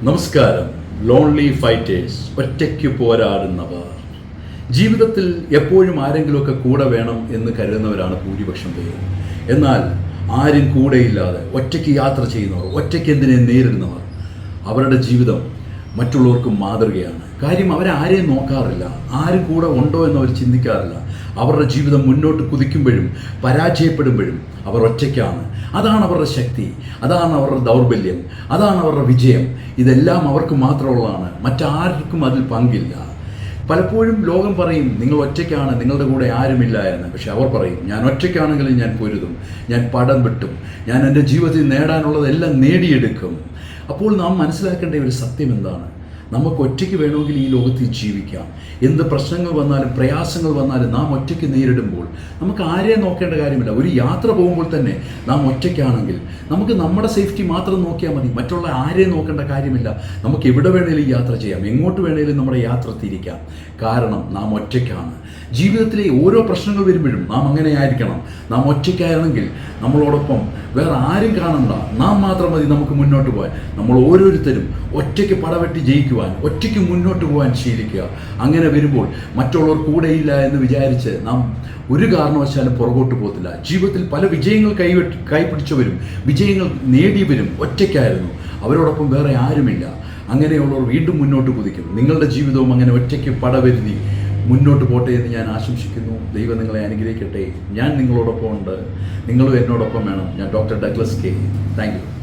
നമസ്കാരം. Lonely fighters, ഒറ്റയ്ക്ക് പോരാടുന്നവർ. ജീവിതത്തിൽ എപ്പോഴും ആരെങ്കിലുമൊക്കെ കൂടെ വേണം എന്ന് കരുതുന്നവരാണ് ഭൂരിപക്ഷം പേരും. എന്നാൽ ആരും കൂടെയില്ലാതെ ഒറ്റയ്ക്ക് യാത്ര ചെയ്യുന്നവർ, ഒറ്റയ്ക്ക് എന്തിനെ നേരിടുന്നവർ, അവരുടെ ജീവിതം മറ്റുള്ളവർക്കും മാതൃകയാണ്. കാര്യം അവരാരെയും നോക്കാറില്ല, ആരും കൂടെ ഉണ്ടോ എന്നവർ ചിന്തിക്കാറില്ല. അവരുടെ ജീവിതം മുന്നോട്ട് കുതിക്കുമ്പോഴും പരാജയപ്പെടുമ്പോഴും അവർ ഒറ്റയ്ക്കാണ്. അതാണ് അവരുടെ ശക്തി, അതാണ് അവരുടെ ദൗർബല്യം, അതാണ് അവരുടെ വിജയം. ഇതെല്ലാം അവർക്ക് മാത്രമുള്ളതാണ്, മറ്റാർക്കും അതിൽ പങ്കില്ല. പലപ്പോഴും ലോകം പറയും നിങ്ങൾ ഒറ്റയ്ക്കാണ്, നിങ്ങളുടെ കൂടെ ആരുമില്ല എന്ന്. പക്ഷെ അവർ പറയും ഞാൻ ഒറ്റയ്ക്കാണെങ്കിലും ഞാൻ പൊരുതും, ഞാൻ പടം വിട്ടും, ഞാൻ എൻ്റെ ജീവിതത്തിൽ നേടാനുള്ളതെല്ലാം നേടിയെടുക്കും. അപ്പോൾ നാം മനസ്സിലാക്കേണ്ട ഒരു സത്യം എന്താണ്? നമുക്ക് ഒറ്റയ്ക്ക് വേണമെങ്കിൽ ഈ ലോകത്തിൽ ജീവിക്കാം. എന്ത് പ്രശ്നങ്ങൾ വന്നാലും പ്രയാസങ്ങൾ വന്നാലും നാം ഒറ്റയ്ക്ക് നേരിടുമ്പോൾ നമുക്ക് ആരെയും നോക്കേണ്ട കാര്യമില്ല. ഒരു യാത്ര പോകുമ്പോൾ തന്നെ നാം ഒറ്റയ്ക്കാണെങ്കിൽ നമുക്ക് നമ്മുടെ സേഫ്റ്റി മാത്രം നോക്കിയാൽ മതി, മറ്റുള്ള ആരെയും നോക്കേണ്ട കാര്യമില്ല. നമുക്ക് എവിടെ വേണേലും യാത്ര ചെയ്യാം, എങ്ങോട്ട് വേണേലും നമ്മുടെ യാത്ര തിരിക്കാം. കാരണം നാം ഒറ്റയ്ക്കാണ്. ജീവിതത്തിലെ ഓരോ പ്രശ്നങ്ങൾ വരുമ്പോഴും നാം അങ്ങനെ ആയിരിക്കണം. നാം ഒറ്റയ്ക്കാണെങ്കിൽ നമ്മളോടൊപ്പം വേറെ ആരും കാണണ്ട, നാം മാത്രം മതി നമുക്ക് മുന്നോട്ട് പോകാൻ. നമ്മൾ ഓരോരുത്തരും ഒറ്റയ്ക്ക് പടവെട്ടി ജയിക്കുവാൻ, ഒറ്റയ്ക്ക് മുന്നോട്ട് പോകാൻ ശീലിക്കുക. അങ്ങനെ വരുമ്പോൾ മറ്റുള്ളവർ കൂടെയില്ല എന്ന് വിചാരിച്ച് നാം ഒരു കാരണവശാലും പുറകോട്ട് പോകത്തില്ല. ജീവിതത്തിൽ പല വിജയങ്ങൾ കൈപിടിച്ചവരും വിജയങ്ങൾ നേടിയവരും ഒറ്റയ്ക്കായിരുന്നു. അവരോടൊപ്പം വേറെ ആരുമില്ല. അങ്ങനെയുള്ളവർ വീണ്ടും മുന്നോട്ട് കുതിക്കും. നിങ്ങളുടെ ജീവിതവും അങ്ങനെ ഒറ്റയ്ക്ക് പടവരുതി മുന്നോട്ട് പോട്ടെ എന്ന് ഞാൻ ആശംസിക്കുന്നു. ദൈവം നിങ്ങളെ അനുഗ്രഹിക്കട്ടെ. ഞാൻ നിങ്ങളോടൊപ്പം ഉണ്ട്, നിങ്ങളും എന്നോടൊപ്പം വേണം. ഞാൻ doctor Douglas K. Thank you.